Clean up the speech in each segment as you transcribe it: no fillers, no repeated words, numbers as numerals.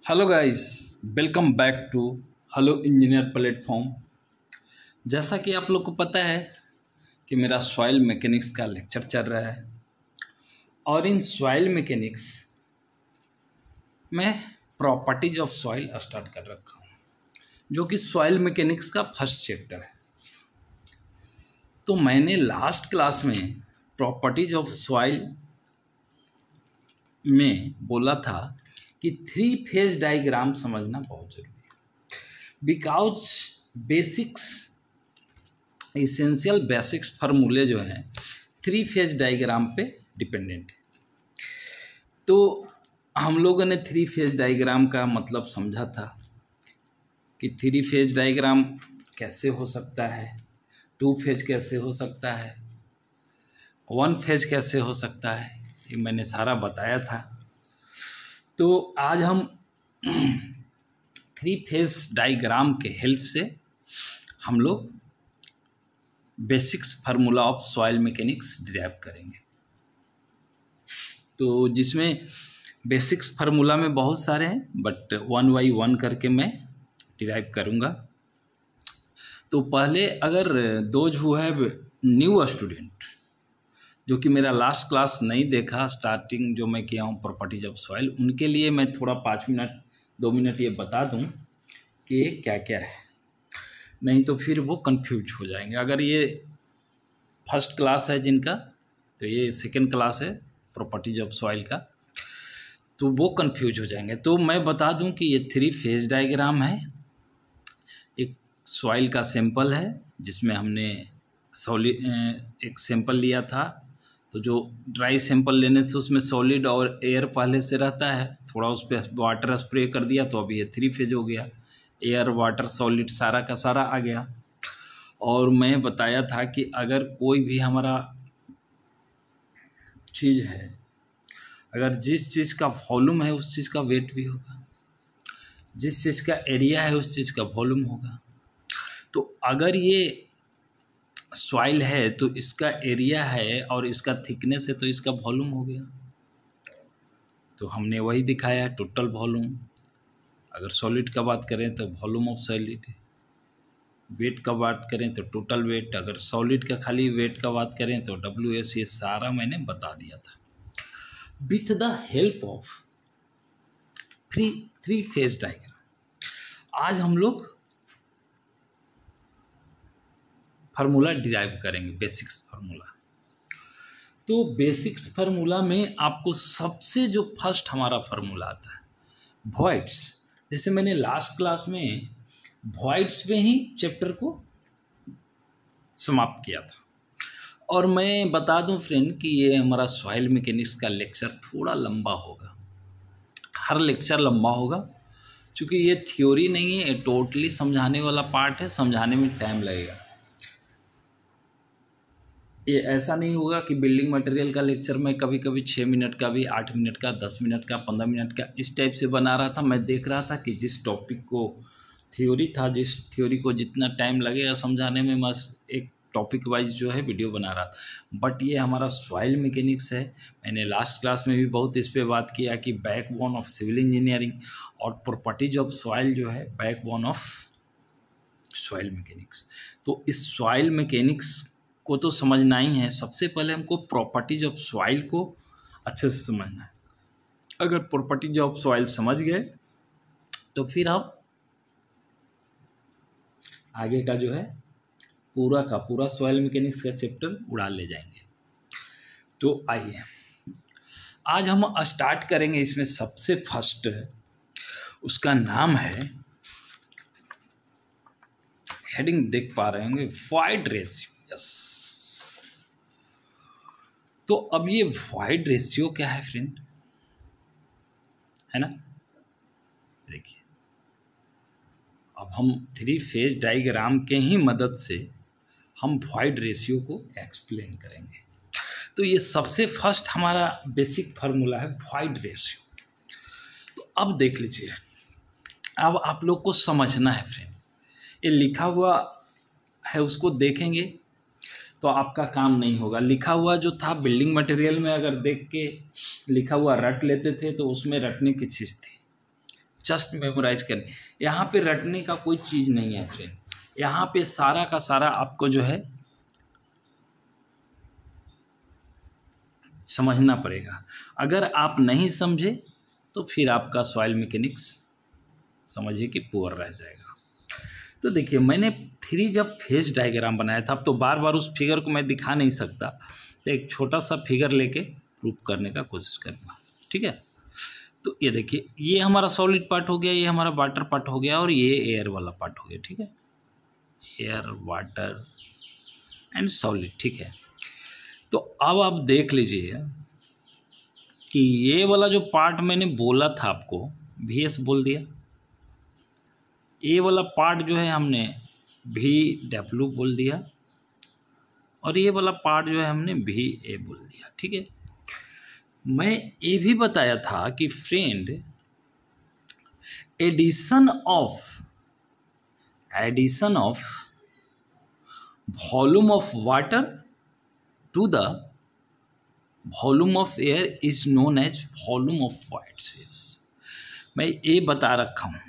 Hello guys, welcome back to hello engineer platform. जैसा कि आप लोग को पता है कि मेरा सॉइल मैकेनिक्स का लेक्चर चल रहा है और इन सॉइल मैकेनिक्स में प्रॉपर्टीज ऑफ सॉइल स्टार्ट कर रखा हूँ, जो कि सॉइल मैकेनिक्स का फर्स्ट चैप्टर है। तो मैंने लास्ट क्लास में प्रॉपर्टीज ऑफ सॉइल में बोला था कि 3 फेज डायग्राम समझना बहुत जरूरी है, बिकॉज बेसिक्स इसेंशियल बेसिक्स फार्मूले जो हैं 3 फेज डायग्राम पे डिपेंडेंट है। तो हम लोगों ने 3 फेज डायग्राम का मतलब समझा था कि 3 फेज डायग्राम कैसे हो सकता है, 2 फेज कैसे हो सकता है, 1 फेज कैसे हो सकता है, ये मैंने सारा बताया था। तो आज हम 3 फेज डायग्राम के हेल्प से हम लोग basics formula of soil mechanics derive करेंगे। तो जिसमें बेसिक्स फार्मूला में बहुत सारे हैं, बट 1 बाई 1 करके मैं डिराइव करूँगा। तो पहले अगर those who have new student जो कि मेरा लास्ट क्लास नहीं देखा, स्टार्टिंग जो मैं किया हूँ प्रॉपर्टीज ऑफ सॉइल, उनके लिए मैं थोड़ा 5 मिनट 2 मिनट ये बता दूँ कि क्या क्या है, नहीं तो फिर वो कंफ्यूज हो जाएंगे। अगर ये फर्स्ट क्लास है जिनका, तो ये सेकंड क्लास है प्रॉपर्टीज ऑफ सॉइल का, तो वो कंफ्यूज हो जाएंगे। तो मैं बता दूं कि ये 3 फेज डायग्राम है। एक सॉइल का सैंपल है जिसमें हमने सॉलिड एक सैंपल लिया था। तो जो ड्राई सैंपल लेने से उसमें सॉलिड और एयर पहले से रहता है, थोड़ा उस पर वाटर स्प्रे कर दिया तो अभी ये 3 फेज हो गया, एयर वाटर सॉलिड सारा का सारा आ गया। और मैं बताया था कि अगर कोई भी हमारा चीज़ है, अगर जिस चीज़ का वॉल्यूम है उस चीज़ का वेट भी होगा, जिस चीज़ का एरिया है उस चीज़ का वॉल्यूम होगा। तो अगर ये सॉइल है तो इसका एरिया है और इसका थिकनेस है तो इसका वॉल्यूम हो गया। तो हमने वही दिखाया है, टोटल वॉल्यूम। अगर सॉलिड का बात करें तो वॉल्यूम ऑफ सॉलिड, वेट का बात करें तो टोटल वेट, अगर सॉलिड का खाली वेट का बात करें तो WS, ये सारा मैंने बता दिया था with the help of 3 phase diagram. आज हम लोग फार्मूला डिराइव करेंगे, बेसिक्स फार्मूला। तो बेसिक्स फार्मूला में आपको सबसे जो फर्स्ट हमारा फार्मूला आता है वॉइड्स। जैसे मैंने लास्ट क्लास में वॉइड्स में ही चैप्टर को समाप्त किया था। और मैं बता दूं फ्रेंड कि ये हमारा सॉइल मैकेनिक्स का लेक्चर थोड़ा लंबा होगा, हर लेक्चर लंबा होगा, क्योंकि ये थ्योरी नहीं है, ये टोटली समझाने वाला पार्ट है, समझाने में टाइम लगेगा। ये ऐसा नहीं होगा कि बिल्डिंग मटेरियल का लेक्चर में कभी कभी 6 मिनट का भी, 8 मिनट का, 10 मिनट का, 15 मिनट का, इस टाइप से बना रहा था। मैं देख रहा था कि जिस टॉपिक को थ्योरी था, जिस थ्योरी को जितना टाइम लगेगा समझाने में, मैं एक टॉपिक वाइज जो है वीडियो बना रहा था। बट ये हमारा सॉइल मैकेनिक्स है। मैंने लास्ट क्लास में भी बहुत इस पर बात किया कि बैकबोन ऑफ सिविल इंजीनियरिंग और प्रॉपर्टीज ऑफ सॉइल जो है बैकबोन ऑफ सॉइल मैकेनिक्स। तो इस सॉइल मैकेनिक्स को तो समझना ही है। सबसे पहले हमको प्रॉपर्टीज ऑफ सॉइल को अच्छे से समझना है। अगर प्रॉपर्टीज ऑफ सॉइल समझ गए तो फिर आप आगे का जो है पूरा का पूरा सॉइल मैकेनिक्स का चैप्टर उड़ा ले जाएंगे। तो आइए आज हम स्टार्ट करेंगे। इसमें सबसे फर्स्ट उसका नाम है, हेडिंग देख पा रहे होंगे, वॉइड रेशियो। यस। तो अब ये वॉइड रेशियो क्या है फ्रेंड, है ना? देखिए, अब हम 3 फेज डायग्राम के ही मदद से हम वॉइड रेशियो को एक्सप्लेन करेंगे। तो ये सबसे फर्स्ट हमारा बेसिक फार्मूला है वॉइड रेशियो। तो अब देख लीजिए, अब आप लोग को समझना है फ्रेंड, ये लिखा हुआ है उसको देखेंगे तो आपका काम नहीं होगा। लिखा हुआ जो था बिल्डिंग मटेरियल में, अगर देख के लिखा हुआ रट लेते थे तो उसमें रटने की चीज़ थी। जस्ट मेमोराइज करने, यहाँ पे रटने का कोई चीज़ नहीं है फ्रेंड। यहाँ पे सारा का सारा आपको जो है समझना पड़ेगा। अगर आप नहीं समझे तो फिर आपका सॉइल मैकेनिक्स समझिए कि पुअर रह जाएगा। तो देखिए मैंने 3 जब फेज डायग्राम बनाया था, अब तो बार बार उस फिगर को मैं दिखा नहीं सकता, तो एक छोटा सा फिगर लेके प्रूफ करने का कोशिश करूँगा, ठीक है। तो ये देखिए, ये हमारा सॉलिड पार्ट हो गया, ये हमारा वाटर पार्ट हो गया, और ये एयर वाला पार्ट हो गया, ठीक है। एयर, वाटर एंड सॉलिड, ठीक है। तो अब आप देख लीजिए कि ये वाला जो पार्ट मैंने बोला था आपको, VS बोल दिया, ये वाला पार्ट जो है हमने VW बोल दिया, और ये वाला पार्ट जो है हमने VA बोल दिया, ठीक है। मैं ये भी बताया था कि friend addition of volume of water to the volume of air is known as volume of voids. मैं ये बता रखा हूँ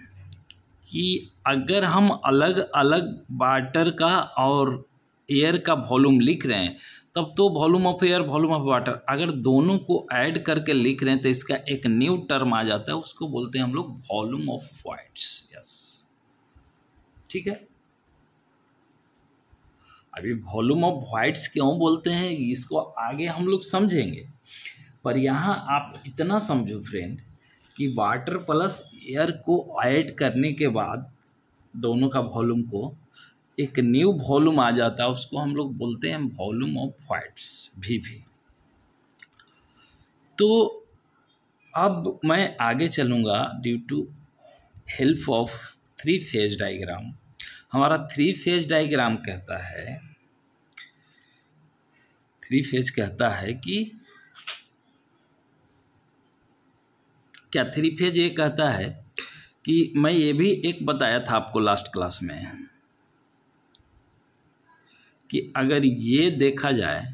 कि अगर हम अलग अलग वाटर का और एयर का वॉल्यूम लिख रहे हैं तब तो volume of air, volume of water, अगर दोनों को ऐड करके लिख रहे हैं तो इसका एक न्यू टर्म आ जाता है, उसको बोलते हैं हम लोग वॉल्यूम ऑफ वाइट्स। यस, ठीक है। अभी वॉल्यूम ऑफ वाइट्स क्यों बोलते हैं इसको आगे हम लोग समझेंगे, पर यहाँ आप इतना समझो फ्रेंड कि वाटर प्लस एयर को ऐड करने के बाद दोनों का वॉल्यूम को एक न्यू वॉल्यूम आ जाता है, उसको हम लोग बोलते हैं वॉल्यूम ऑफ वाइट्स, VV। तो अब मैं आगे चलूँगा due to help of 3 phase diagram. हमारा 3 फेज डायग्राम कहता है, 3 फेज कहता है कि क्या 3 फेज ये कहता है कि मैं ये भी एक बताया था आपको लास्ट क्लास में कि अगर ये देखा जाए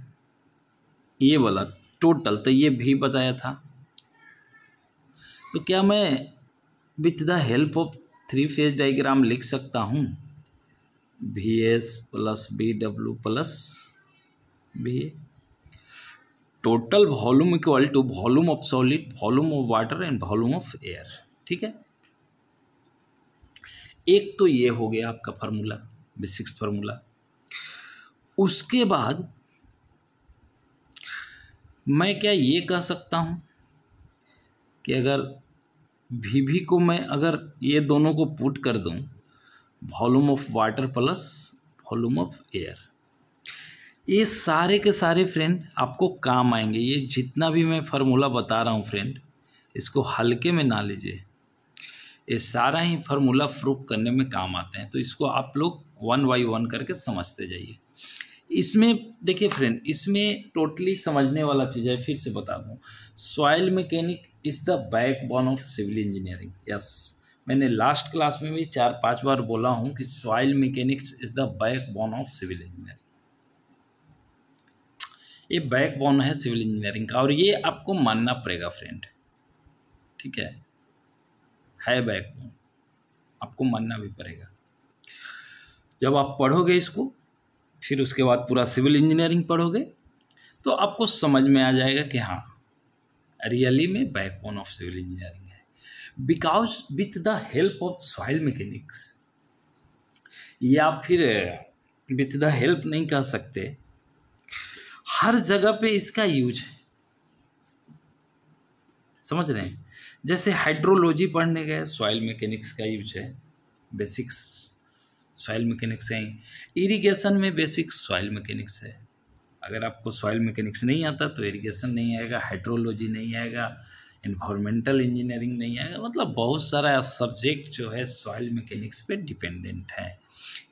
ये वाला टोटल, तो ये भी बताया था। तो क्या मैं with the help of 3 phase diagram लिख सकता हूँ VS plus BW plus BA, total volume equal to volume of solid, volume of water and volume of air, ठीक है। एक तो ये हो गया आपका फार्मूला, बेसिक्स फार्मूला। उसके बाद मैं क्या ये कह सकता हूँ कि अगर VV को मैं अगर ये दोनों को पुट कर दूँ, volume of water plus volume of air, ये सारे के सारे फ्रेंड आपको काम आएंगे। ये जितना भी मैं फार्मूला बता रहा हूँ फ्रेंड, इसको हल्के में ना लीजिए, ये सारा ही फार्मूला प्रूफ करने में काम आते हैं। तो इसको आप लोग 1 बाय 1 करके समझते जाइए। इसमें देखिए फ्रेंड, इसमें टोटली समझने वाला चीज़ है, फिर से बता दूँ, soil mechanic is the backbone of civil engineering. Yes, मैंने लास्ट क्लास में भी 4-5 बार बोला हूँ कि soil mechanics is the backbone of civil engineering. ये बैकबोन है सिविल इंजीनियरिंग का, और ये आपको मानना पड़ेगा फ्रेंड, ठीक है बैकबोन, आपको मानना भी पड़ेगा। जब आप पढ़ोगे इसको, फिर उसके बाद पूरा सिविल इंजीनियरिंग पढ़ोगे, तो आपको समझ में आ जाएगा कि हाँ रियली में बैकबोन ऑफ सिविल इंजीनियरिंग है। Because with the help of soil mechanics, या फिर विथ द हेल्प नहीं कह सकते, हर जगह पे इसका यूज है, समझ रहे हैं। जैसे हाइड्रोलॉजी पढ़ने गए, सॉइल मैकेनिक्स का यूज है, बेसिक्स सॉइल मैकेनिक्स है। इरिगेशन में बेसिक्स सॉइल मैकेनिक्स है। अगर आपको सॉइल मैकेनिक्स नहीं आता तो इरिगेशन नहीं आएगा, हाइड्रोलॉजी नहीं आएगा, इन्वायरमेंटल इंजीनियरिंग नहीं आएगा। मतलब बहुत सारा सब्जेक्ट जो है सॉइल मैकेनिक्स पे डिपेंडेंट है,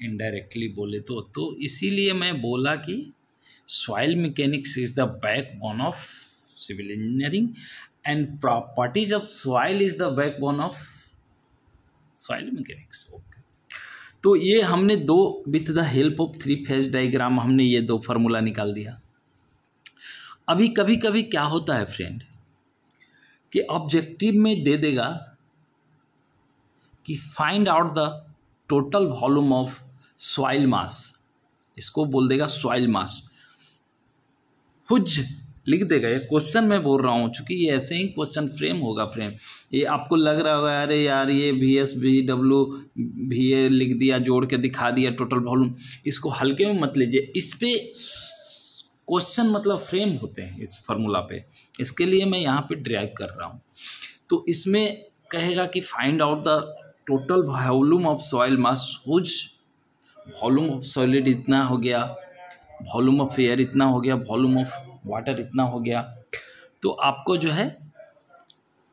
इनडायरेक्टली बोले तो इसीलिए मैं बोला कि soil mechanics is the backbone of civil engineering and properties of soil is the backbone of soil mechanics. Okay, तो ये हमने with the help of 3 phase diagram हमने ये 2 फार्मूला निकाल दिया। अभी कभी कभी क्या होता है फ्रेंड कि ऑब्जेक्टिव में दे देगा कि find out the total volume of soil मास, इसको बोल देगा सॉइल मास। हुज लिख देगा, ये क्वेश्चन मैं बोल रहा हूँ, चूंकि ये ऐसे ही क्वेश्चन फ्रेम होगा। फ्रेम ये आपको लग रहा होगा अरे यार ये VS VW VA लिख दिया, जोड़ के दिखा दिया टोटल वॉल्यूम, इसको हल्के में मत लीजिए। इस पे क्वेश्चन मतलब फ्रेम होते हैं इस फार्मूला पे, इसके लिए मैं यहाँ पे ड्राइव कर रहा हूँ। तो इसमें कहेगा कि find out the total volume of soil mass, whose volume of solid इतना हो गया, वॉल्यूम ऑफ एयर इतना हो गया, वॉल्यूम ऑफ वाटर इतना हो गया। तो आपको जो है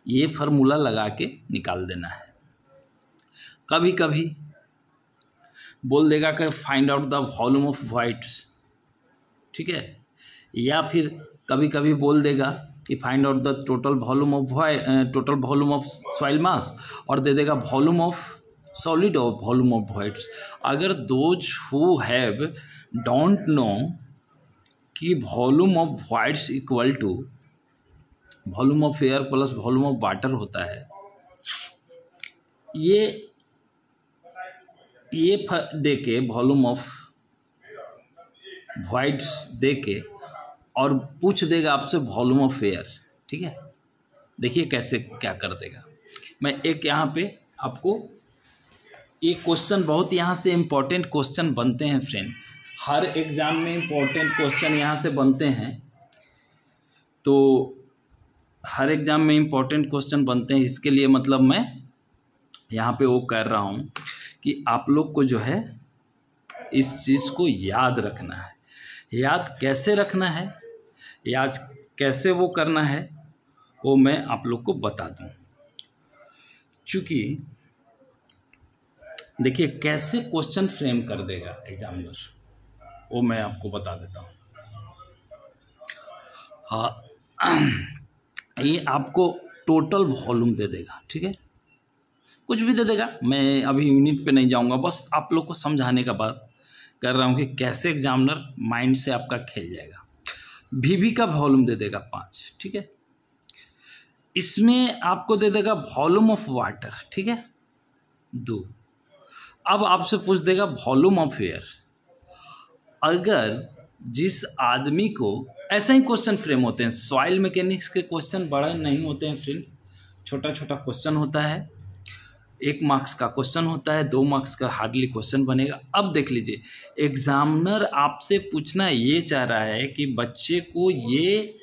ये फार्मूला लगा के निकाल देना है। कभी कभी बोल देगा कि find out the volume of voids, ठीक है, या फिर कभी कभी बोल देगा कि find out the total volume of soil mass, और दे देगा वॉल्यूम ऑफ सॉलिड और वॉल्यूम ऑफ वाइट्स। अगर those who have don't know कि volume of voids equal to volume of air plus volume of water होता है, ये दे के वॉल्यूम ऑफ वाइट्स दे के और पूछ देगा आपसे वॉल्यूम ऑफ एयर, ठीक है। देखिए कैसे क्या कर देगा। मैं एक यहाँ पे आपको एक क्वेश्चन, बहुत यहाँ से इम्पोर्टेंट क्वेश्चन बनते हैं फ्रेंड, हर एग्ज़ाम में इम्पोर्टेंट क्वेश्चन यहाँ से बनते हैं। तो हर एग्ज़ाम में इम्पोर्टेंट क्वेश्चन बनते हैं, इसके लिए मतलब मैं यहाँ पे वो कर रहा हूँ कि आप लोग को जो है इस चीज़ को याद रखना है। याद कैसे रखना है, याद कैसे वो करना है, वो मैं आप लोग को बता दूँ। चूँकि देखिए कैसे क्वेश्चन फ्रेम कर देगा एग्जामिनर, वो मैं आपको बता देता हूँ। हाँ, ये आपको टोटल वॉल्यूम दे देगा, ठीक है, कुछ भी दे देगा। मैं अभी यूनिट पे नहीं जाऊँगा, बस आप लोग को समझाने का बात कर रहा हूँ कि कैसे एग्जामिनर माइंड से आपका खेल जाएगा। VV का वॉल्यूम दे देगा 5, ठीक है। इसमें आपको दे देगा वॉल्यूम ऑफ वाटर, ठीक है, 2। अब आपसे पूछ देगा वॉल्यूम ऑफ एयर। अगर जिस आदमी को, ऐसे ही क्वेश्चन फ्रेम होते हैं, सॉइल मैकेनिक्स के क्वेश्चन बड़े नहीं होते हैं फ्रेंड, छोटा छोटा क्वेश्चन होता है। 1 मार्क्स का क्वेश्चन होता है, 2 मार्क्स का हार्डली क्वेश्चन बनेगा। अब देख लीजिए, एग्जामिनर आपसे पूछना ये चाह रहा है कि बच्चे को ये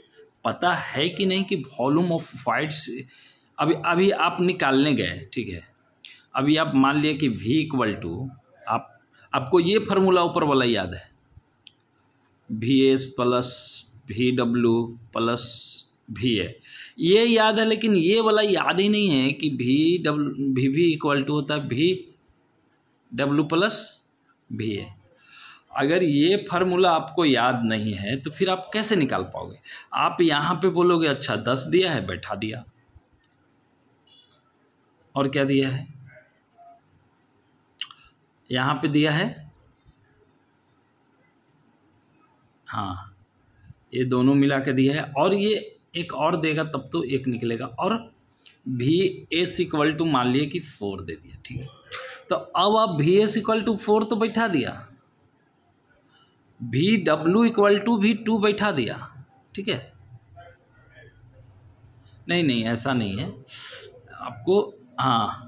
पता है कि नहीं कि वॉल्यूम ऑफ वाइट्स, अभी आप निकालने गए, ठीक है, अभी आप मान लिए कि V इक्वल टू, आपको ये फार्मूला ऊपर वाला याद है, VS plus VW plus VA, ये याद है, लेकिन ये वाला याद ही नहीं है कि VV इक्वल टू होता है VW प्लस VA। अगर ये फार्मूला आपको याद नहीं है तो फिर आप कैसे निकाल पाओगे। आप यहाँ पे बोलोगे अच्छा 10 दिया है, बैठा दिया, और क्या दिया है, यहाँ पे दिया है, हाँ ये दोनों मिला के दिया है, और ये एक और देगा तब तो 1 निकलेगा, और VS इक्वल टू मान लिए कि 4 दे दिया, ठीक है। तो अब आप VS इक्वल टू 4 तो बैठा दिया, VW इक्वल टू भी 2 बैठा दिया, ठीक है। नहीं ऐसा नहीं है आपको, हाँ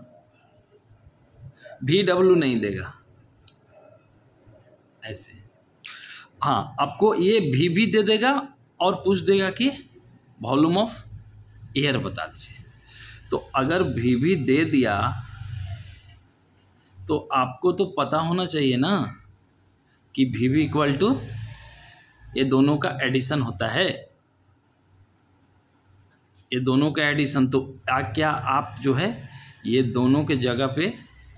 VW नहीं देगा ऐसे, हाँ आपको ये VB दे देगा और पूछ देगा कि वॉल्यूम ऑफ एयर बता दीजिए। तो अगर VB दे दिया तो आपको तो पता होना चाहिए ना कि VB इक्वल टू ये दोनों का एडिशन होता है, ये दोनों का एडिशन। तो क्या आप जो है ये दोनों के जगह पे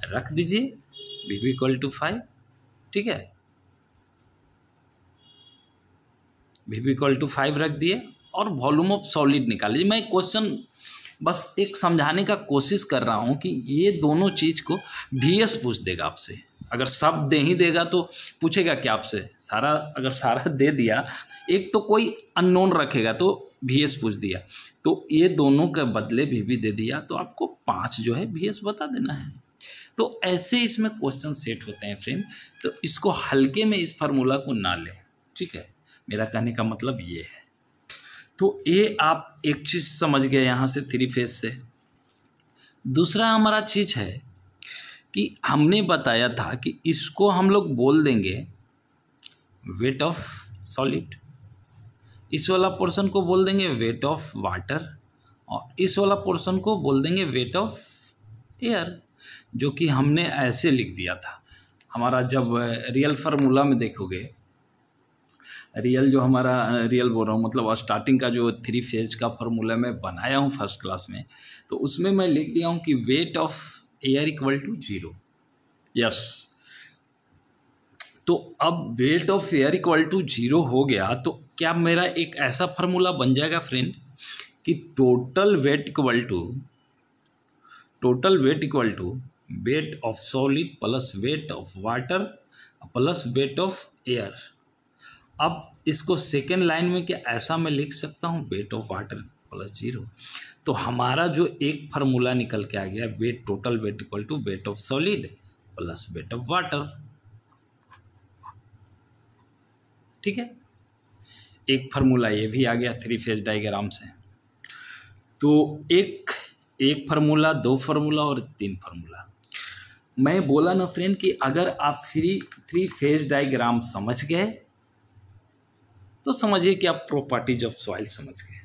रख दीजिए, VB इक्वल टू 5, ठीक है, VB इक्वल टू 5 रख दिए और वॉल्यूम ऑफ सॉलिड निकाल लीजिए। मैं क्वेश्चन बस एक समझाने का कोशिश कर रहा हूँ कि ये दोनों चीज़ को VS पूछ देगा आपसे। अगर सब दे ही देगा तो पूछेगा क्या आपसे, सारा अगर सारा दे दिया, एक तो कोई अननोन रखेगा तो VS पूछ दिया, तो ये दोनों के बदले VB दे दिया, तो आपको 5 जो है VS बता देना है। तो ऐसे इसमें क्वेश्चन सेट होते हैं फ्रेंड। तो इसको हल्के में इस फार्मूला को ना लें, ठीक है, मेरा कहने का मतलब ये है। तो ये आप एक चीज़ समझ गए यहाँ से थ्री फेज से। दूसरा हमारा चीज़ है कि हमने बताया था कि इसको हम लोग बोल देंगे वेट ऑफ सॉलिड, इस वाला पोर्शन को बोल देंगे वेट ऑफ वाटर, और इस वाला पोर्शन को बोल देंगे वेट ऑफ एयर, जो कि हमने ऐसे लिख दिया था। हमारा जब रियल फार्मूला में देखोगे, रियल जो हमारा रियल बोल रहा हूँ मतलब स्टार्टिंग का जो थ्री फेज का फार्मूला मैं बनाया हूँ फर्स्ट क्लास में, तो उसमें मैं लिख दिया हूँ कि weight of air equal to 0। Yes, तो अब weight of air equal to 0 हो गया, तो क्या मेरा एक ऐसा फार्मूला बन जाएगा फ्रेंड कि total weight equal to weight of solid plus weight of water plus weight of air. अब इसको सेकेंड लाइन में क्या ऐसा मैं लिख सकता हूँ, वेट ऑफ वाटर प्लस 0। तो हमारा जो एक फार्मूला निकल के आ गया, weight total weight equal to weight of solid plus weight of water, ठीक है। एक फार्मूला ये भी आ गया थ्री फेज डायग्राम से। तो एक फार्मूला, दो फार्मूला और तीन फार्मूला। मैं बोला ना फ्रेंड कि अगर आप थ्री फेज डायग्राम समझ गए तो समझिए कि आप प्रॉपर्टीज ऑफ सॉइल समझ गए।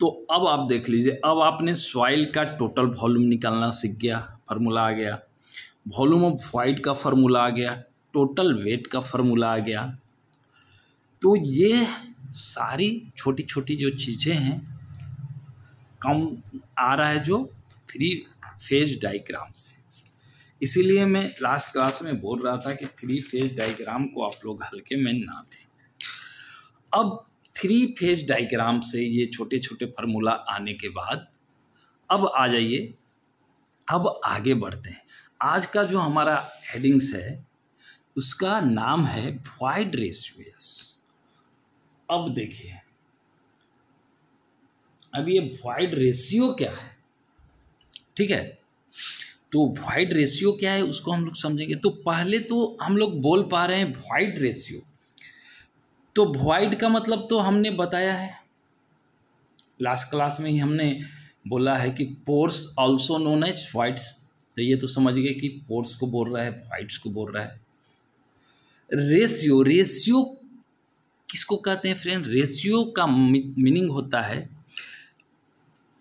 तो अब आप देख लीजिए, अब आपने सॉइल का टोटल वॉल्यूम निकालना सीख गया, फार्मूला आ गया, वॉल्यूम ऑफ वाइड का फार्मूला आ गया, टोटल वेट का फार्मूला आ गया। तो ये सारी छोटी छोटी जो चीज़ें हैं कम आ रहा है जो थ्री फेज डायग्राम से। इसीलिए मैं लास्ट क्लास में बोल रहा था कि थ्री फेज डायग्राम को आप लोग हल्के में ना दें। अब थ्री फेज डायग्राम से ये छोटे छोटे फार्मूला आने के बाद अब आ जाइए, अब आगे बढ़ते हैं। आज का जो हमारा हेडिंग्स है उसका नाम है वॉइड रेशियो। अब देखिए, अब ये वॉइड रेशियो क्या है, ठीक है। तो वॉइड रेशियो क्या है उसको हम लोग समझेंगे। तो पहले तो हम लोग बोल पा रहे हैं वॉइड रेशियो। तो वॉइड का मतलब तो हमने बताया है लास्ट क्लास में ही, हमने बोला है कि pores also known as voids. तो ये तो समझ गए कि पोर्स को बोल रहा है, वॉइड्स को बोल रहा है। रेशियो किसको कहते हैं फ्रेंड? रेशियो का मीनिंग होता है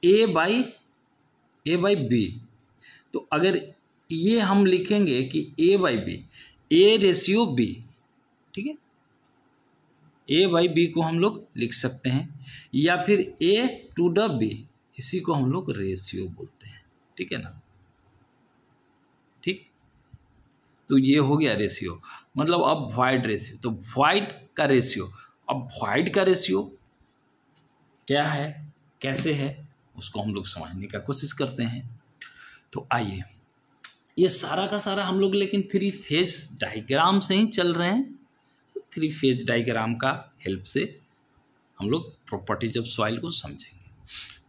ए बाई बी। तो अगर ये हम लिखेंगे कि A by B, A ratio B, ठीक है, ए बाई बी को हम लोग लिख सकते हैं, या फिर ए टू द बी, इसी को हम लोग रेशियो बोलते हैं, ठीक है ना। ठीक, तो ये हो गया रेशियो। मतलब अब वॉइड रेशियो, तो वॉइड का रेशियो। अब वॉइड का रेशियो क्या है, कैसे है, उसको हम लोग समझने का कोशिश करते हैं। तो आइए, ये सारा का सारा हम लोग लेकिन थ्री फेज डायग्राम से ही चल रहे हैं। तो थ्री फेज डायग्राम का हेल्प से हम लोग प्रॉपर्टीज ऑफ सॉइल को समझेंगे।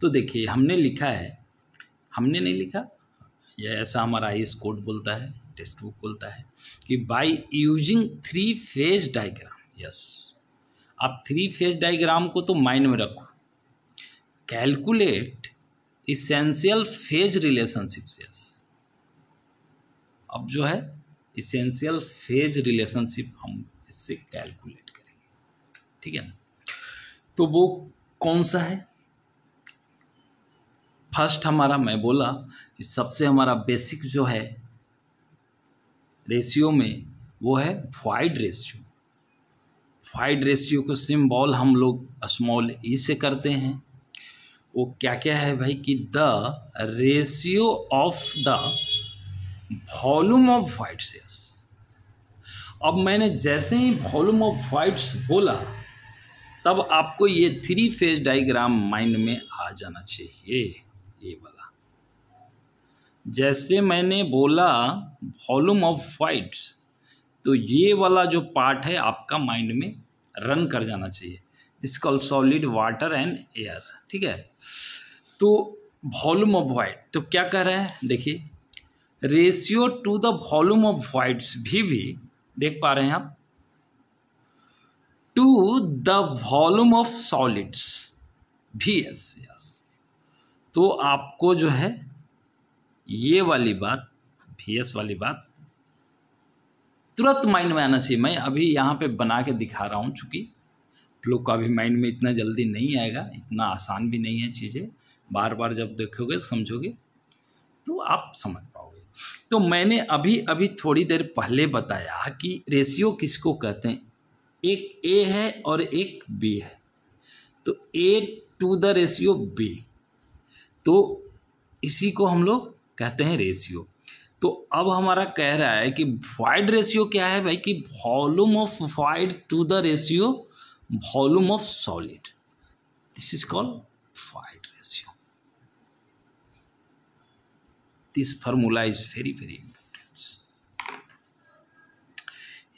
तो देखिए, हमने लिखा है, हमने नहीं लिखा, यह ऐसा हमारा आईएएस कोड बोलता है, टेक्स्ट बुक बोलता है कि by using three phase diagram. Yes, आप थ्री फेज डायग्राम को तो माइंड में रखो। Calculate essential phase relationships. Yes, अब जो है इसेंशियल फेज रिलेशनशिप हम इससे कैलकुलेट करेंगे, ठीक है ना। तो वो कौन सा है? फर्स्ट हमारा, मैं बोला कि सबसे हमारा बेसिक जो है रेशियो में वो है वॉइड रेशियो। वॉइड रेशियो को सिंबल हम लोग स्मॉल ई से करते हैं। वो क्या क्या है भाई कि the ratio of the volume of voids. Yes, अब मैंने जैसे ही वॉल्यूम ऑफ वॉइड्स बोला तब आपको ये थ्री फेज डायग्राम माइंड में आ जाना चाहिए। ये वाला, जैसे मैंने बोला वॉल्यूम ऑफ वॉइड्स, तो ये वाला जो पार्ट है आपका माइंड में रन कर जाना चाहिए। This called solid, water and air, ठीक है। तो वॉल्यूम ऑफ वॉइड तो क्या कह रहा है, देखिए, ratio to the volume of voids भी देख पा रहे हैं आप, to the volume of solids भी, यस। तो आपको जो है ये वाली बात, VS वाली बात तुरंत माइंड में आना चाहिए। मैं अभी यहाँ पे बना के दिखा रहा हूँ, चूँकि लोग का भी माइंड में इतना जल्दी नहीं आएगा, इतना आसान भी नहीं है चीज़ें। बार बार जब देखोगे समझोगे तो आप समझ पाओगे। तो मैंने अभी थोड़ी देर पहले बताया कि रेशियो किसको कहते हैं, एक A है और एक B है। तो A to the ratio B, तो इसी को हम लोग कहते हैं रेशियो। तो अब हमारा कह रहा है कि वॉइड रेशियो क्या है भाई, कि volume of void to the ratio volume of solid, this is called void ratio. This formula is very very important.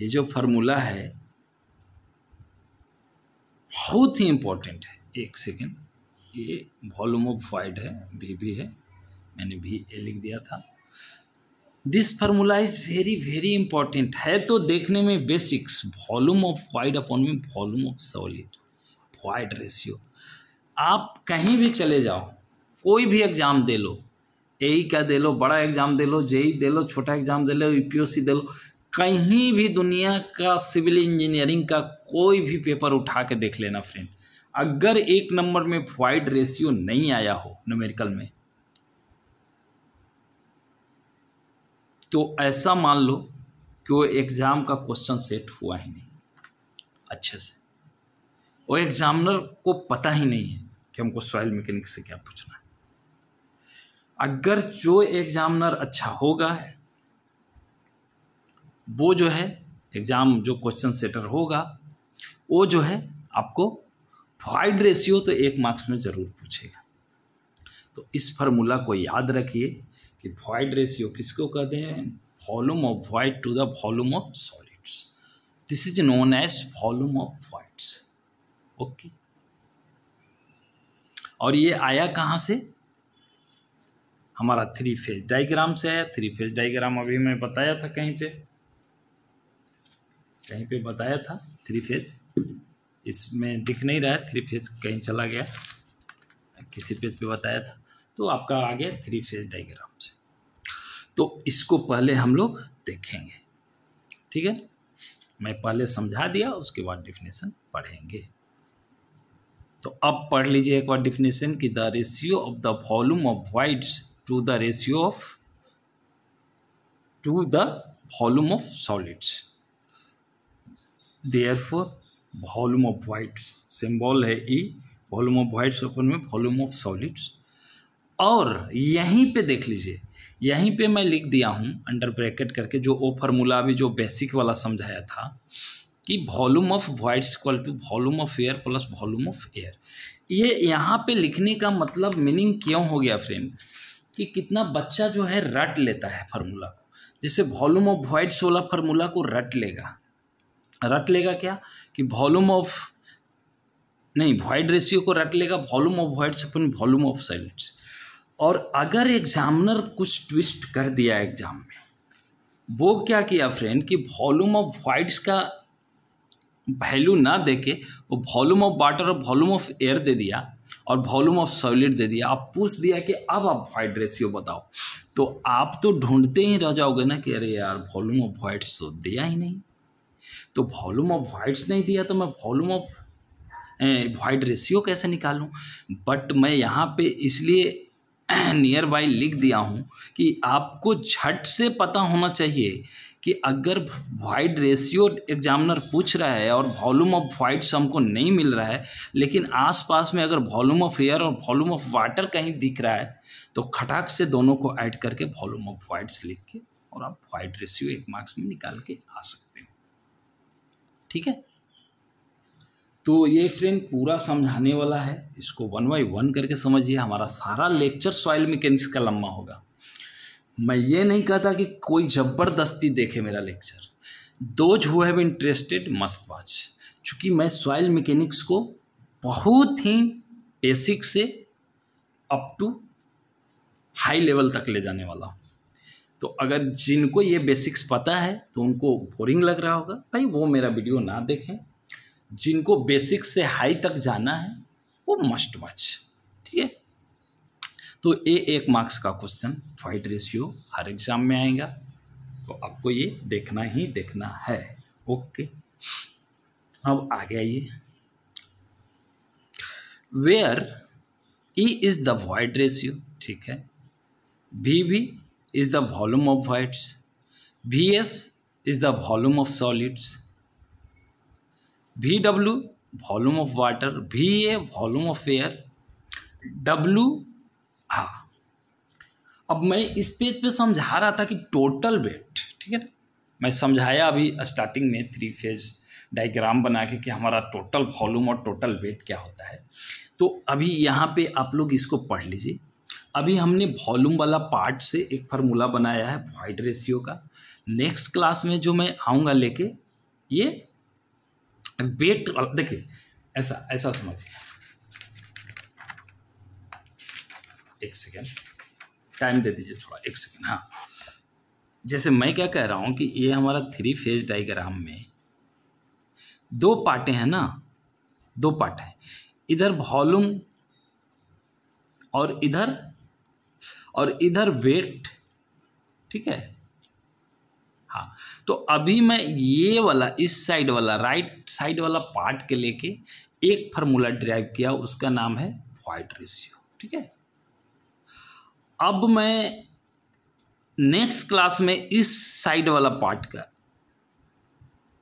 ये जो फार्मूला है बहुत ही इंपॉर्टेंट है। एक सेकेंड, ये वॉल्यूम ऑफ वॉइड है, भी है, मैंने भी ए लिख दिया था। This formula is very very important है। तो देखने में basics, volume of void upon में volume of solid, void ratio. आप कहीं भी चले जाओ, कोई भी एग्जाम दे लो, AE का दे लो, बड़ा एग्जाम दे लो, JEE दे लो, छोटा एग्जाम दे लो, UPSC दे लो, कहीं भी दुनिया का सिविल इंजीनियरिंग का कोई भी पेपर उठा के देख लेना फ्रेंड, अगर एक नंबर में वॉइड रेशियो नहीं आया हो न्यूमेरिकल में, तो ऐसा मान लो कि वो एग्ज़ाम का क्वेश्चन सेट हुआ ही नहीं अच्छे से। वो एग्जामिनर को पता ही नहीं है कि हमको सॉइल मैकेनिक्स से क्या पूछना है। अगर जो एग्जामिनर अच्छा होगा, वो जो है एग्ज़ाम जो क्वेश्चन सेटर होगा, वो जो है आपको वॉइड रेशियो तो 1 मार्क्स में ज़रूर पूछेगा। तो इस फार्मूला को याद रखिए कि वॉइड रेशियो किसको कहते हैं, volume of void to the volume of solids, this is known as volume of voids. Okay, और ये आया कहाँ से, हमारा 3 फेज डायग्राम से आया। 3 फेज डायग्राम अभी मैं बताया था, कहीं पे बताया था 3 फेज, इसमें दिख नहीं रहा है 3 फेज, कहीं चला गया, किसी पेज पे बताया था। तो आपका आ गया 3 फेज डायग्राम से। तो इसको पहले हम लोग देखेंगे, ठीक है। मैं पहले समझा दिया, उसके बाद डेफिनेशन पढ़ेंगे। तो अब पढ़ लीजिए एक बार डेफिनेशन कि the ratio of the volume of voids to the ratio of to the volume of solids. Therefore volume of voids symbol है E, वॉल्यूम ऑफ वॉइड्स अपन में वॉल्यूम ऑफ सॉलिड्स। और यहीं पे देख लीजिए, यहीं पे मैं लिख दिया हूँ अंडर ब्रैकेट करके, जो वो फार्मूला अभी जो बेसिक वाला समझाया था कि volume of voids equal to volume of air plus volume of air. ये यहाँ पे लिखने का मतलब मीनिंग क्यों हो गया फ्रेंड, कि कितना बच्चा जो है रट लेता है फार्मूला को। जैसे वॉल्यूम ऑफ वॉइड्स वाला फार्मूला को रट लेगा क्या, कि वॉल्यूम ऑफ नहीं, वॉइड रेशियो को रट लेगा volume of voids upon volume of solids. और अगर एग्जामिनर कुछ ट्विस्ट कर दिया एग्जाम में, वो क्या किया फ्रेंड कि वॉल्यूम ऑफ वॉइड्स का वैल्यू ना देके वो वॉल्यूम ऑफ वाटर और वॉल्यूम ऑफ एयर दे दिया और वॉल्यूम ऑफ सॉलिड दे दिया। आप पूछ दिया कि अब आप वॉइड रेशियो बताओ, तो आप तो ढूंढते ही रह जाओगे ना कि अरे यार वॉल्यूम ऑफ वॉइड्स तो दिया ही नहीं। तो वॉल्यूम ऑफ वॉइड्स नहीं दिया तो मैं वॉल्यूम ऑफ वॉइड रेशियो कैसे निकालूं। बट मैं यहाँ पे इसलिए नियर बाई लिख दिया हूँ कि आपको झट से पता होना चाहिए कि अगर वॉइड रेशियो एग्जामिनर पूछ रहा है और वॉल्यूम ऑफ वॉइड्स हमको नहीं मिल रहा है, लेकिन आसपास में अगर वॉल्यूम ऑफ एयर और वॉल्यूम ऑफ वाटर कहीं दिख रहा है, तो खटाक से दोनों को ऐड करके वॉल्यूम ऑफ वॉइड्स लिख के और आप वॉइड रेशियो 1 मार्क्स में निकाल के आ सकते हो, ठीक है। तो ये फ्रेंड पूरा समझाने वाला है, इसको 1 बाय 1 करके समझिए। हमारा सारा लेक्चर सॉइल मैकेनिक्स का लंबा होगा। मैं ये नहीं कहता कि कोई ज़बरदस्ती देखे मेरा lecture, those who have interested must watch. चूँकि मैं सॉइल मैकेनिक्स को बहुत ही बेसिक से अप टू हाई लेवल तक ले जाने वाला हूँ। तो अगर जिनको ये बेसिक्स पता है तो उनको बोरिंग लग रहा होगा, भाई वो मेरा वीडियो ना देखें। जिनको बेसिक्स से हाई तक जाना है वो मस्ट वॉच, ठीक है। तो ये 1 मार्क्स का क्वेश्चन वाइड रेशियो हर एग्जाम में आएगा, तो आपको ये देखना ही देखना है। ओके, अब आगे आइए। Where E is the void ratio, ठीक है। VV is the volume of voids, VS is the volume of solids, VW volume of water, VA volume of air, W, हाँ अब मैं इस पेज पे समझा रहा था कि टोटल वेट, ठीक है ना, मैं समझाया अभी स्टार्टिंग में 3 फेज डायग्राम बना के कि हमारा टोटल वॉल्यूम और टोटल वेट क्या होता है। तो अभी यहाँ पे आप लोग इसको पढ़ लीजिए। अभी हमने वॉल्यूम वाला पार्ट से एक फार्मूला बनाया है वॉइड रेशियो का। नेक्स्ट क्लास में जो मैं आऊँगा लेके ये वेट, देखिए ऐसा ऐसा समझिए, एक सेकेंड टाइम दे दीजिए थोड़ा, 1 सेकेंड। हाँ, जैसे मैं क्या कह रहा हूँ कि ये हमारा 3 फेज डायग्राम में 2 पार्टें हैं ना, 2 पार्ट हैं, इधर वॉल्यूम और इधर वेट, ठीक है। हाँ, तो अभी मैं ये वाला इस साइड वाला राइट साइड वाला पार्ट के लेके एक फार्मूला डिराइव किया, उसका नाम है वॉइड रेशियो, ठीक है। अब मैं नेक्स्ट क्लास में इस साइड वाला पार्ट का,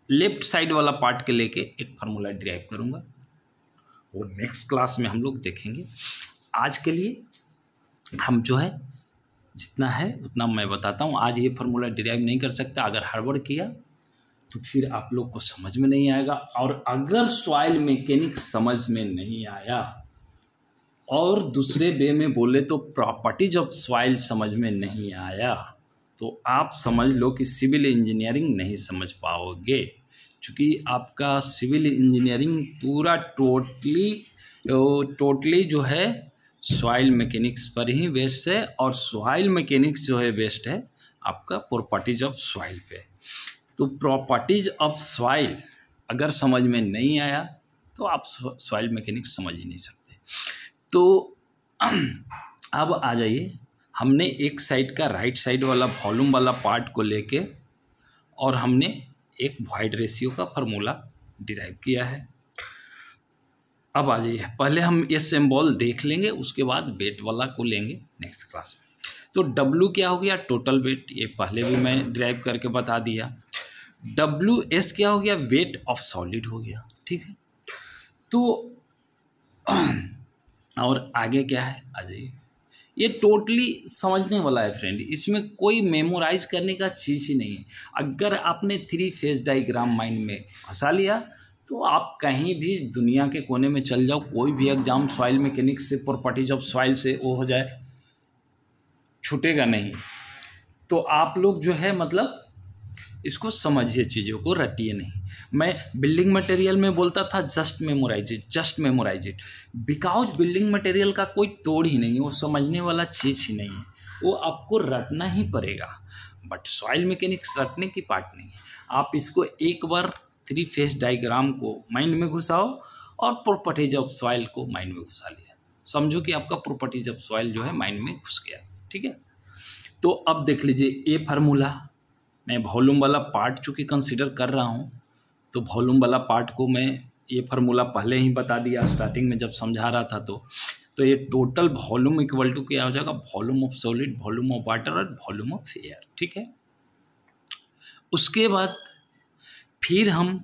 लेफ्ट साइड वाला पार्ट के लेके एक फार्मूला डिराइव करूंगा, वो नेक्स्ट क्लास में हम लोग देखेंगे। आज के लिए हम जो है जितना है उतना मैं बताता हूँ। आज ये फार्मूला डिराइव नहीं कर सकता, अगर हड़बड़ किया तो फिर आप लोग को समझ में नहीं आएगा। और अगर सॉइल मैकेनिक्स समझ में नहीं आया और दूसरे वे में बोले तो प्रॉपर्टीज ऑफ सॉइल समझ में नहीं आया, तो आप समझ लो कि सिविल इंजीनियरिंग नहीं समझ पाओगे, क्योंकि आपका सिविल इंजीनियरिंग पूरा टोटली जो है सॉइल मैकेनिक्स पर ही बेस्ड है। और सॉइल मैकेनिक्स जो है बेस्ड है आपका प्रॉपर्टीज ऑफ सॉइल पे। तो प्रॉपर्टीज ऑफ सॉइल अगर समझ में नहीं आया तो आप सॉइल मैकेनिक्स समझ ही नहीं सकते। तो अब आ जाइए, हमने एक साइड का राइट साइड वाला वॉल्यूम वाला पार्ट को लेके और हमने एक वॉइड रेशियो का फार्मूला डिराइव किया है। अब आ जाइए, पहले हम ये सिंबल देख लेंगे, उसके बाद वेट वाला को लेंगे नेक्स्ट क्लास में। तो W क्या हो गया, टोटल वेट, ये पहले भी मैं डिराइव करके बता दिया। WS क्या हो गया, वेट ऑफ सॉलिड हो गया, ठीक है। तो और आगे क्या है, आ जाइए, ये टोटली समझने वाला है फ्रेंड, इसमें कोई मेमोराइज करने का चीज़ ही नहीं है। अगर आपने 3 फेज डायग्राम माइंड में घुसा लिया तो आप कहीं भी दुनिया के कोने में चल जाओ, कोई भी एग्जाम सॉइल मैकेनिक्स से, प्रॉपर्टीज ऑफ सॉइल से वो हो जाए, छूटेगा नहीं। तो आप लोग जो है मतलब इसको समझिए, चीज़ों को रटिए नहीं। मैं बिल्डिंग मटेरियल में बोलता था just memorise it, because building material का कोई तोड़ ही नहीं है, वो समझने वाला चीज़ ही नहीं है, वो आपको रटना ही पड़ेगा। बट सॉइल मैकेनिक्स रटने की पार्ट नहीं है। आप इसको एक बार 3 फेज डायग्राम को माइंड में घुसाओ और प्रॉपर्टीज ऑफ सॉइल को माइंड में घुसा लिया, समझो कि आपका प्रॉपर्टीज ऑफ सॉइल जो है माइंड में घुस गया, ठीक है। तो अब देख लीजिए, ये फार्मूला मैं वॉल्यूम वाला पार्ट चूँकि कंसीडर कर रहा हूँ, तो वॉल्यूम वाला पार्ट को मैं ये फार्मूला पहले ही बता दिया स्टार्टिंग में जब समझा रहा था। तो ये टोटल वॉल्यूम इक्वल टू क्या हो जाएगा, volume of solid, volume of water और वॉल्यूम ऑफ एयर, ठीक है। उसके बाद फिर हम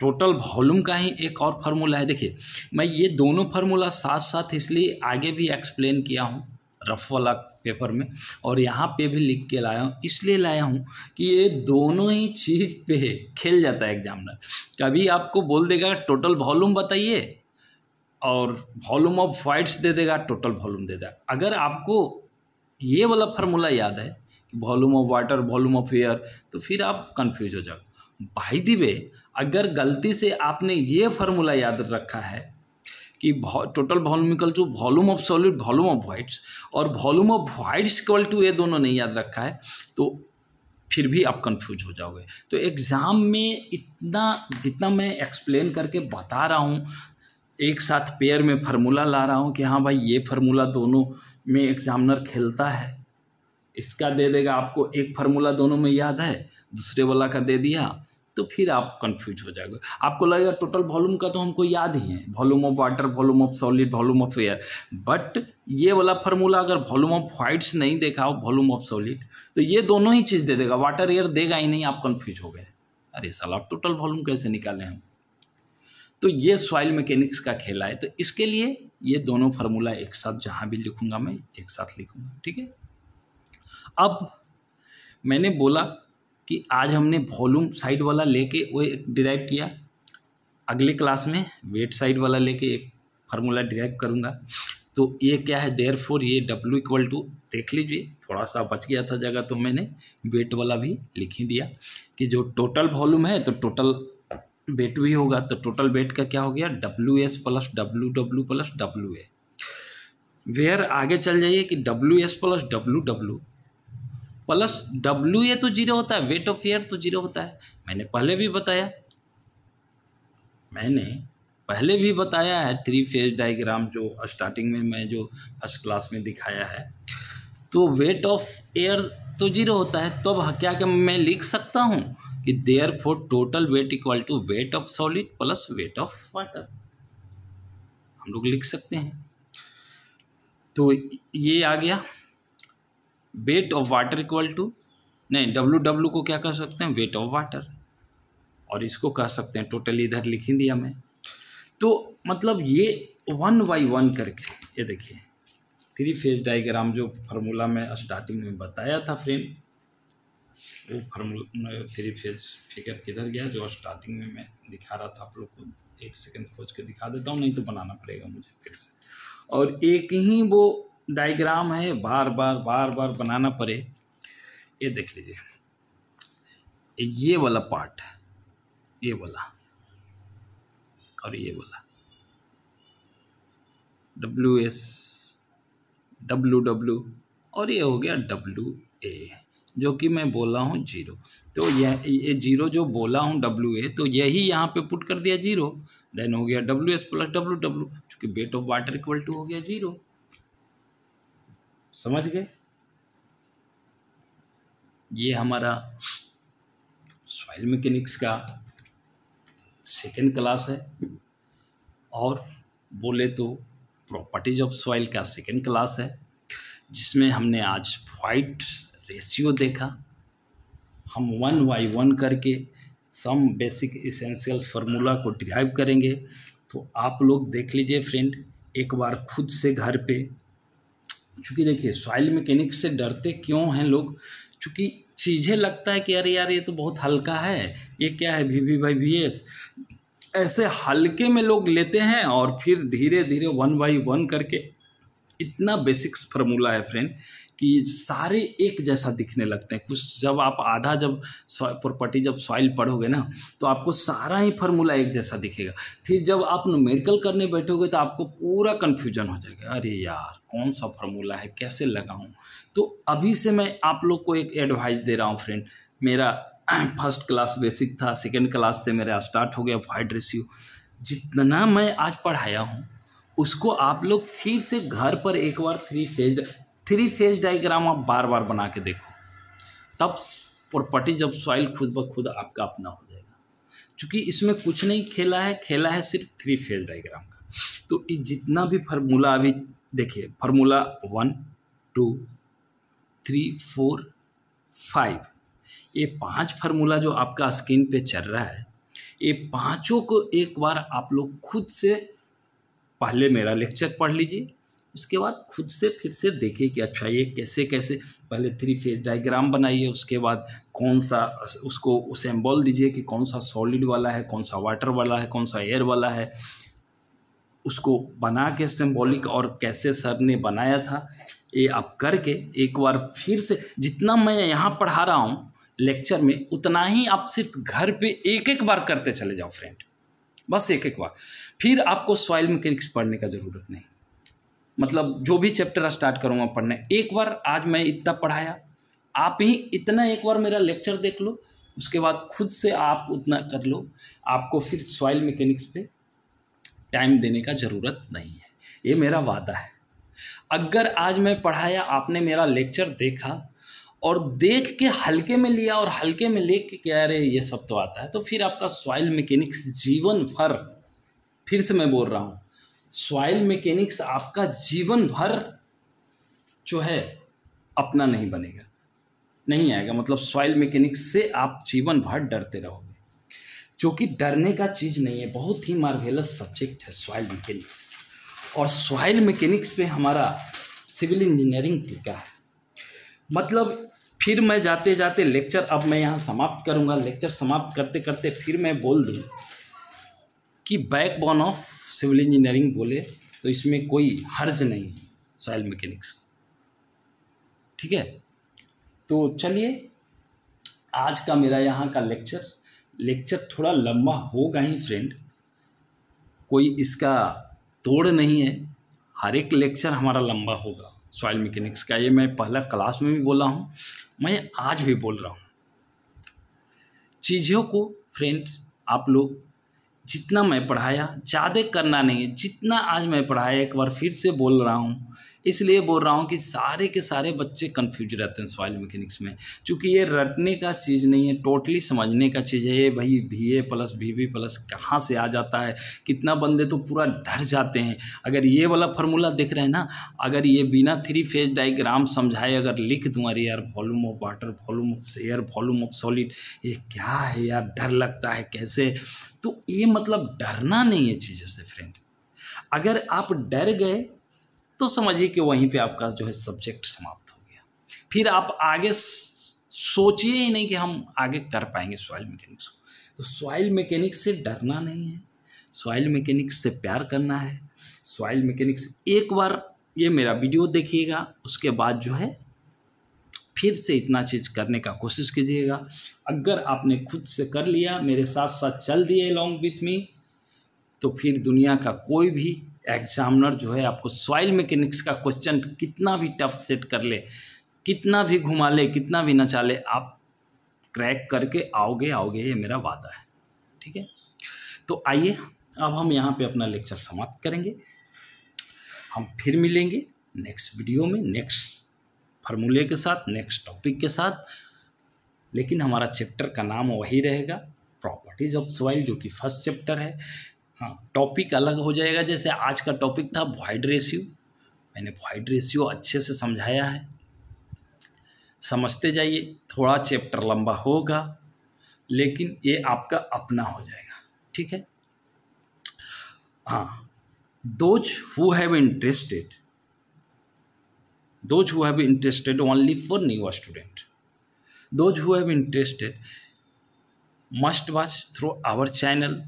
टोटल वॉल्यूम का ही एक और फार्मूला है। देखिए, मैं ये दोनों फार्मूला साथ साथ इसलिए आगे भी एक्सप्लेन किया हूँ रफ वाला पेपर में, और यहाँ पे भी लिख के लाया हूँ, इसलिए लाया हूँ कि ये दोनों ही चीज़ पे खेल जाता है एग्जामिनर। कभी आपको बोल देगा टोटल वॉल्यूम बताइए और वॉल्यूम ऑफ वॉइड्स दे देगा, टोटल वॉल्यूम दे देगा। अगर आपको ये वाला फार्मूला याद है कि volume of water, volume of air, तो फिर आप कंफ्यूज हो जाओ। बाय द वे, अगर गलती से आपने ये फार्मूला याद रखा है कि टोटल वॉल्यूमिकल जो volume of solid, volume of voids, और volume of voids equal to ये दोनों नहीं याद रखा है तो फिर भी आप कंफ्यूज हो जाओगे। तो एग्ज़ाम में इतना जितना मैं एक्सप्लेन करके बता रहा हूँ, एक साथ पेयर में फार्मूला ला रहा हूँ कि हाँ भाई ये फार्मूला दोनों में एग्जामिनर खेलता है, इसका दे देगा आपको, एक फार्मूला दोनों में याद है, दूसरे वाला का दे दिया, तो फिर आप कंफ्यूज हो जाएगा। आपको लगेगा टोटल वॉल्यूम का तो हमको याद ही है, volume of water, volume of solid, volume of air, but ये वाला फार्मूला अगर वॉल्यूम ऑफ वाइड्स नहीं देखा हो, वॉल्यूम ऑफ सॉलिड, तो ये दोनों ही चीज़ दे देगा, वाटर एयर देगा ही नहीं, आप कंफ्यूज हो गए, अरे साला आप टोटल वॉल्यूम कैसे निकालें हम। तो ये सॉइल मैकेनिक्स का खेला है। तो इसके लिए ये दोनों फार्मूला एक साथ जहाँ भी लिखूंगा मैं एक साथ लिखूंगा, ठीक है। अब मैंने बोला कि आज हमने वॉल्यूम साइड वाला लेके वो डिराइव किया, अगले क्लास में वेट साइड वाला लेके एक फार्मूला डिराइव करूँगा। तो ये क्या है, देयरफॉर ये W इक्वल टू, देख लीजिए थोड़ा सा बच गया था जगह तो मैंने वेट वाला भी लिख ही दिया कि जो टोटल वॉल्यूम है तो टोटल वेट भी होगा, तो टोटल वेट का क्या हो गया, WS plus WW plus WA। Where आगे चल जाइए कि WS plus WW plus WA तो जीरो होता है, वेट ऑफ एयर तो जीरो होता है। मैंने पहले भी बताया है 3 फेज डायग्राम जो स्टार्टिंग में मैं जो फर्स्ट क्लास में दिखाया है, तो वेट ऑफ एयर तो जीरो होता है। तो अब क्या मैं लिख सकता हूँ कि therefore total weight equal to weight of solid plus weight of water, हम लोग लिख सकते हैं। तो ये आ गया weight of water equal to, नहीं WW को क्या कर सकते हैं, वेट ऑफ वाटर, और इसको कह सकते हैं टोटल, इधर लिख ही दिया मैं। तो मतलब ये 1 बाई 1 करके, ये देखिए 3 फेज डायग्राम जो फार्मूला में स्टार्टिंग में बताया था फ्रेंड, वो फार्मूला 3 फेज फिगर किधर गया जो स्टार्टिंग में मैं दिखा रहा था आप लोग को, एक सेकंड खोज के दिखा देता हूँ, नहीं तो बनाना पड़ेगा मुझे फिर से, और एक ही वो डायग्राम है, बार बार बनाना पड़े। ये देख लीजिए, ये वाला पार्ट है, ये वाला और ये वाला WS WW और ये हो गया WA, जो कि मैं बोला हूँ जीरो। तो ये जीरो जो बोला हूँ WA, तो यही यहाँ पे पुट कर दिया जीरो, देन हो गया WS प्लस WW, क्योंकि weight of water equal to हो गया जीरो। समझ गए? ये हमारा सॉइल मैकेनिक्स का सेकेंड क्लास है, और बोले तो प्रॉपर्टीज ऑफ सॉइल का सेकेंड क्लास है, जिसमें हमने आज वाइड रेशियो देखा। हम 1 बाई 1 करके सम बेसिक इसेंशियल फार्मूला को डिराइव करेंगे। तो आप लोग देख लीजिए फ्रेंड एक बार खुद से घर पे, चूँकि देखिए सॉइल मैकेनिक्स से डरते क्यों हैं लोग, चूँकि चीज़ें लगता है कि अरे यार ये तो बहुत हल्का है, ये क्या है VV/VS, ऐसे हल्के में लोग लेते हैं और फिर धीरे धीरे 1 बाई 1 करके, इतना बेसिक्स फार्मूला है फ्रेंड कि सारे एक जैसा दिखने लगते हैं। कुछ जब आप आधा जब प्रॉपर्टी जब सॉइल पढ़ोगे ना, तो आपको सारा ही फार्मूला एक जैसा दिखेगा। फिर जब आप न्यूमेरिकल करने बैठोगे तो आपको पूरा कन्फ्यूजन हो जाएगा, अरे यार कौन सा फार्मूला है, कैसे लगाऊं। तो अभी से मैं आप लोग को एक एडवाइस दे रहा हूँ फ्रेंड, मेरा फर्स्ट क्लास बेसिक था, सेकेंड क्लास से मेरा स्टार्ट हो गया वाइड रेशियो। जितना मैं आज पढ़ाया हूँ उसको आप लोग फिर से घर पर एक बार 3 फेज डायग्राम आप बार बार बना के देखो, तब प्रॉपर्टी जब सॉइल खुद ब खुद आपका अपना हो जाएगा। क्योंकि इसमें कुछ नहीं खेला है सिर्फ 3 फेज डायग्राम का। तो जितना भी फार्मूला अभी देखिए, फार्मूला 1 2 3 4 5, ये 5 फार्मूला जो आपका स्क्रीन पे चल रहा है, ये पांचों को एक बार आप लोग खुद से पहले मेरा लेक्चर पढ़ लीजिए, उसके बाद खुद से फिर से देखिए कि अच्छा ये कैसे कैसे, पहले 3 फेज डायग्राम बनाइए, उसके बाद कौन सा उसको सिंबल दीजिए कि कौन सा सॉलिड वाला है, कौन सा वाटर वाला है, कौन सा एयर वाला है, उसको बना के सिंबॉलिक, और कैसे सर ने बनाया था ये आप करके एक बार फिर से, जितना मैं यहाँ पढ़ा रहा हूँ लेक्चर में उतना ही आप सिर्फ घर पे एक एक बार करते चले जाओ फ्रेंड। बस एक एक बार। फिर आपको सॉइल मैकेनिक्स पढ़ने का ज़रूरत नहीं, मतलब जो भी चैप्टर स्टार्ट करूँगा पढ़ने, एक बार आज मैं इतना पढ़ाया, आप ही इतना एक बार मेरा लेक्चर देख लो, उसके बाद खुद से आप उतना कर लो, आपको फिर सॉइल मैकेनिक्स पे टाइम देने का ज़रूरत नहीं है, ये मेरा वादा है। अगर आज मैं पढ़ाया, आपने मेरा लेक्चर देखा और देख के हल्के में लिया और हल्के में ले के क्या अरे ये सब तो आता है, तो फिर आपका सॉइल मैकेनिक्स जीवन भर, फिर से मैं बोल रहा हूँ, सॉइल मैकेनिक्स आपका जीवन भर जो है अपना नहीं बनेगा, नहीं आएगा। मतलब सॉइल मैकेनिक्स से आप जीवन भर डरते रहोगे, जो कि डरने का चीज़ नहीं है। बहुत ही मार्वेलस सब्जेक्ट है सॉइल मैकेनिक्स, और सॉइल मैकेनिक्स पे हमारा सिविल इंजीनियरिंग टिका है। मतलब फिर मैं जाते जाते लेक्चर अब मैं यहाँ समाप्त करूँगा। लेक्चर समाप्त करते करते फिर मैं बोल दूँ कि बैकबोन ऑफ सिविल इंजीनियरिंग बोले तो इसमें कोई हर्ज नहीं है सॉइल मैकेनिक्स को, ठीक है। तो चलिए, आज का मेरा यहाँ का लेक्चर थोड़ा लंबा होगा ही फ्रेंड, कोई इसका तोड़ नहीं है, हर एक लेक्चर हमारा लंबा होगा सॉइल मैकेनिक्स का। ये मैं पहला क्लास में भी बोला हूँ, मैं आज भी बोल रहा हूँ। चीज़ों को फ्रेंड आप लोग जितना मैं पढ़ाया ज़्यादा करना नहीं है, जितना आज मैं पढ़ाया, एक बार फिर से बोल रहा हूँ, इसलिए बोल रहा हूँ कि सारे के सारे बच्चे कंफ्यूज रहते हैं सॉइल मैकेनिक्स में, क्योंकि ये रटने का चीज़ नहीं है, टोटली समझने का चीज़ है। ये भाई VA प्लस VB प्लस कहाँ से आ जाता है, कितना बंदे तो पूरा डर जाते हैं। अगर ये वाला फार्मूला देख रहे हैं ना, अगर ये बिना 3 फेज डायग्राम समझाए अगर लिख दूँ, अरे यार volume of water, volume of air, volume of solid, ये क्या है यार, डर लगता है कैसे। तो ये मतलब डरना नहीं है चीज़ों से फ्रेंड। अगर आप डर गए तो समझिए कि वहीं पे आपका जो है सब्जेक्ट समाप्त हो गया, फिर आप आगे सोचिए ही नहीं कि हम आगे कर पाएंगे सॉइल मैकेनिक्स को। तो सॉइल मैकेनिक्स से डरना नहीं है, सॉइल मैकेनिक्स से प्यार करना है। सॉइल मैकेनिक्स एक बार ये मेरा वीडियो देखिएगा, उसके बाद जो है फिर से इतना चीज़ करने का कोशिश कीजिएगा। अगर आपने खुद से कर लिया, मेरे साथ साथ चल दिए अलॉन्ग विथ मी, तो फिर दुनिया का कोई भी एग्जामिनर जो है आपको सॉइल मैकेनिक्स का क्वेश्चन कितना भी टफ सेट कर ले, कितना भी घुमा ले, कितना भी नचा ले, आप क्रैक करके आओगे, ये मेरा वादा है, ठीक है। तो आइए अब हम यहाँ पे अपना लेक्चर समाप्त करेंगे, हम फिर मिलेंगे नेक्स्ट वीडियो में, नेक्स्ट फार्मूले के साथ, नेक्स्ट टॉपिक के साथ। लेकिन हमारा चैप्टर का नाम वही रहेगा, प्रॉपर्टीज ऑफ सॉइल, जो कि फर्स्ट चैप्टर है। हाँ, टॉपिक अलग हो जाएगा, जैसे आज का टॉपिक था वॉइड रेशियो, मैंने वॉइड रेशियो अच्छे से समझाया है, समझते जाइए। थोड़ा चैप्टर लंबा होगा लेकिन ये आपका अपना हो जाएगा, ठीक है। हाँ, those who have interested only for new student, those who have interested must watch through our channel।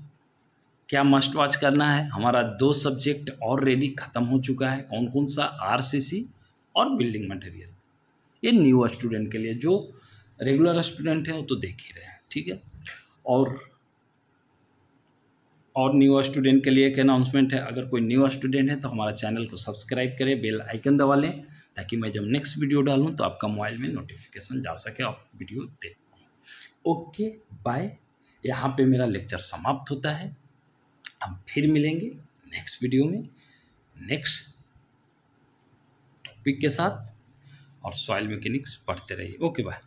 क्या मस्ट वॉच करना है, हमारा 2 सब्जेक्ट ऑलरेडी ख़त्म हो चुका है। कौन कौन सा? RCC और बिल्डिंग मटेरियल। ये न्यू स्टूडेंट के लिए, जो रेगुलर स्टूडेंट है वो तो देख ही रहे हैं, ठीक है। और न्यू स्टूडेंट के लिए एक अनाउंसमेंट है, अगर कोई न्यू स्टूडेंट है तो हमारा चैनल को सब्सक्राइब करें, बेल आइकन दबा लें, ताकि मैं जब नेक्स्ट वीडियो डालूँ तो आपका मोबाइल में नोटिफिकेशन जा सके, आप वीडियो देख पाएँ। ओके बाय, यहाँ पे मेरा लेक्चर समाप्त होता है। हम फिर मिलेंगे नेक्स्ट वीडियो में, नेक्स्ट टॉपिक के साथ, और सॉइल मैकेनिक्स पढ़ते रहिए। Okay bye.